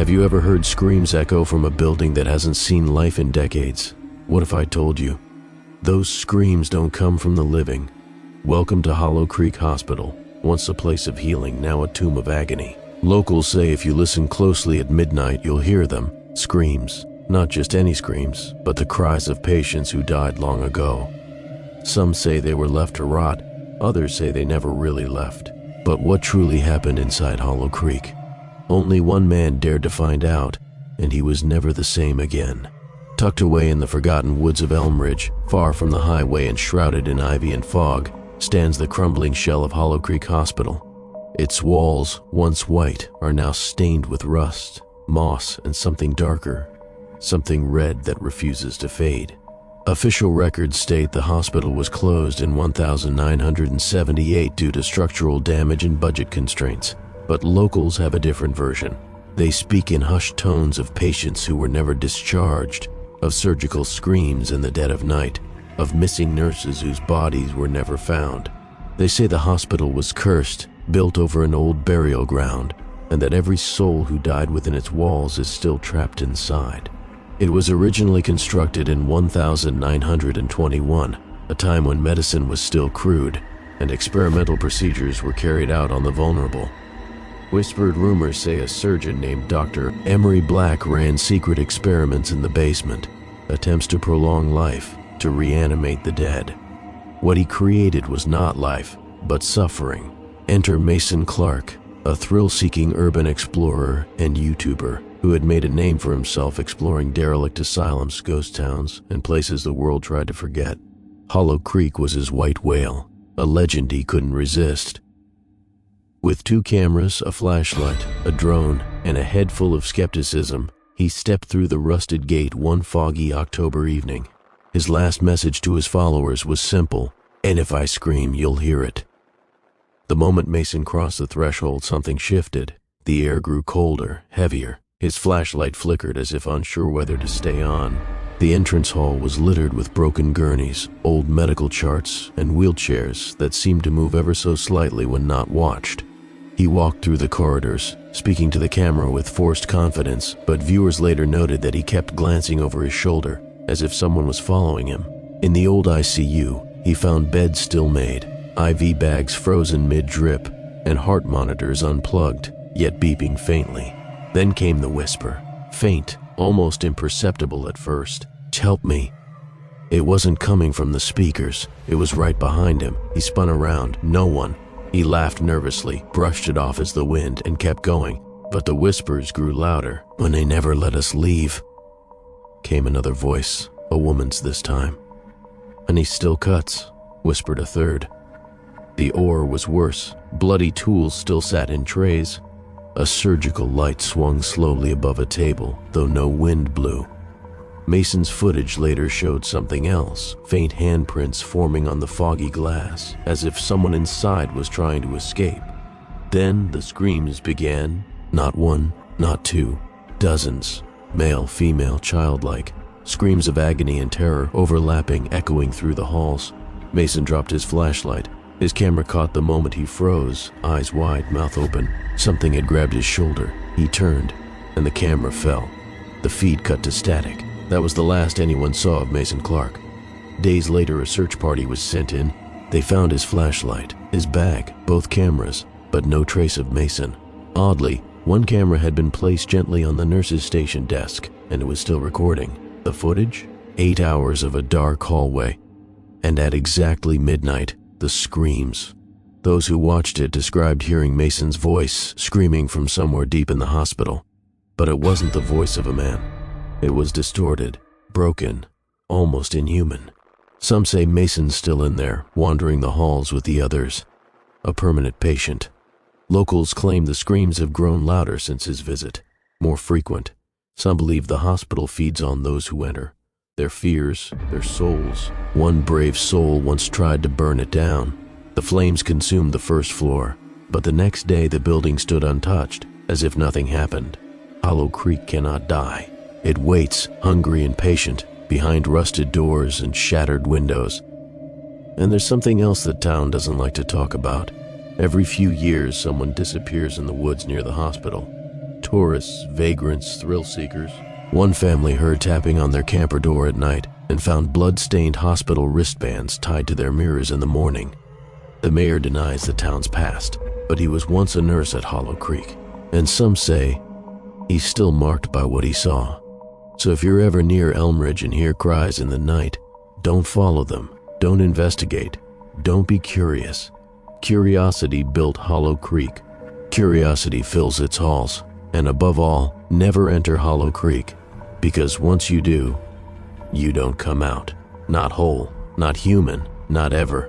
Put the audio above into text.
Have you ever heard screams echo from a building that hasn't seen life in decades? What if I told you? Those screams don't come from the living. Welcome to Hollow Creek Hospital, once a place of healing, now a tomb of agony. Locals say if you listen closely at midnight, you'll hear them. Screams. Not just any screams, but the cries of patients who died long ago. Some say they were left to rot, others say they never really left. But what truly happened inside Hollow Creek? Only one man dared to find out, and he was never the same again. Tucked away in the forgotten woods of Elm Ridge, far from the highway and shrouded in ivy and fog, stands the crumbling shell of Hollow Creek Hospital. Its walls, once white, are now stained with rust, moss, and something darker, something red that refuses to fade. Official records state the hospital was closed in 1978 due to structural damage and budget constraints, but locals have a different version. They speak in hushed tones of patients who were never discharged, of surgical screams in the dead of night, of missing nurses whose bodies were never found. They say the hospital was cursed, built over an old burial ground, and that every soul who died within its walls is still trapped inside. It was originally constructed in 1921, a time when medicine was still crude, and experimental procedures were carried out on the vulnerable. Whispered rumors say a surgeon named Dr. Emery Black ran secret experiments in the basement, attempts to prolong life, to reanimate the dead. What he created was not life, but suffering. Enter Mason Clark, a thrill-seeking urban explorer and YouTuber who had made a name for himself exploring derelict asylums, ghost towns, and places the world tried to forget. Hollow Creek was his white whale, a legend he couldn't resist. With 2 cameras, a flashlight, a drone, and a head full of skepticism, he stepped through the rusted gate one foggy October evening. His last message to his followers was simple: "And if I scream, you'll hear it." The moment Mason crossed the threshold, something shifted. The air grew colder, heavier. His flashlight flickered as if unsure whether to stay on. The entrance hall was littered with broken gurneys, old medical charts, and wheelchairs that seemed to move ever so slightly when not watched. He walked through the corridors, speaking to the camera with forced confidence, but viewers later noted that he kept glancing over his shoulder, as if someone was following him. In the old ICU, he found beds still made, IV bags frozen mid-drip, and heart monitors unplugged, yet beeping faintly. Then came the whisper, faint, almost imperceptible at first. "Help me." It wasn't coming from the speakers. It was right behind him. He spun around. No one. He laughed nervously, brushed it off as the wind, and kept going. But the whispers grew louder. "When they never let us leave." Came another voice, a woman's this time. "And he still cuts," whispered a third. The ore was worse. Bloody tools still sat in trays. A surgical light swung slowly above a table, though no wind blew. Mason's footage later showed something else, faint handprints forming on the foggy glass, as if someone inside was trying to escape. Then the screams began. Not one, not 2, dozens, male, female, childlike. Screams of agony and terror overlapping, echoing through the halls. Mason dropped his flashlight. His camera caught the moment he froze, eyes wide, mouth open. Something had grabbed his shoulder. He turned, and the camera fell. The feed cut to static. That was the last anyone saw of Mason Clark. Days later, a search party was sent in. They found his flashlight, his bag, both cameras, but no trace of Mason. Oddly, one camera had been placed gently on the nurse's station desk, and it was still recording. The footage? 8 hours of a dark hallway. And at exactly midnight, the screams. Those who watched it described hearing Mason's voice screaming from somewhere deep in the hospital. But it wasn't the voice of a man. It was distorted, broken, almost inhuman. Some say Mason's still in there, wandering the halls with the others. A permanent patient. Locals claim the screams have grown louder since his visit, more frequent. Some believe the hospital feeds on those who enter. Their fears, their souls. One brave soul once tried to burn it down. The flames consumed the first floor, but the next day the building stood untouched, as if nothing happened. Hollow Creek cannot die. It waits, hungry and patient, behind rusted doors and shattered windows. And there's something else the town doesn't like to talk about. Every few years, someone disappears in the woods near the hospital. tourists, vagrants, thrill seekers. One family heard tapping on their camper door at night and found blood-stained hospital wristbands tied to their mirrors in the morning. The mayor denies the town's past, but he was once a nurse at Hollow Creek, and some say he's still marked by what he saw. So if you're ever near Elmridge and hear cries in the night, don't follow them, don't investigate, don't be curious. Curiosity built Hollow Creek. Curiosity fills its halls, and above all, never enter Hollow Creek, because once you do, you don't come out. Not whole, not human, not ever.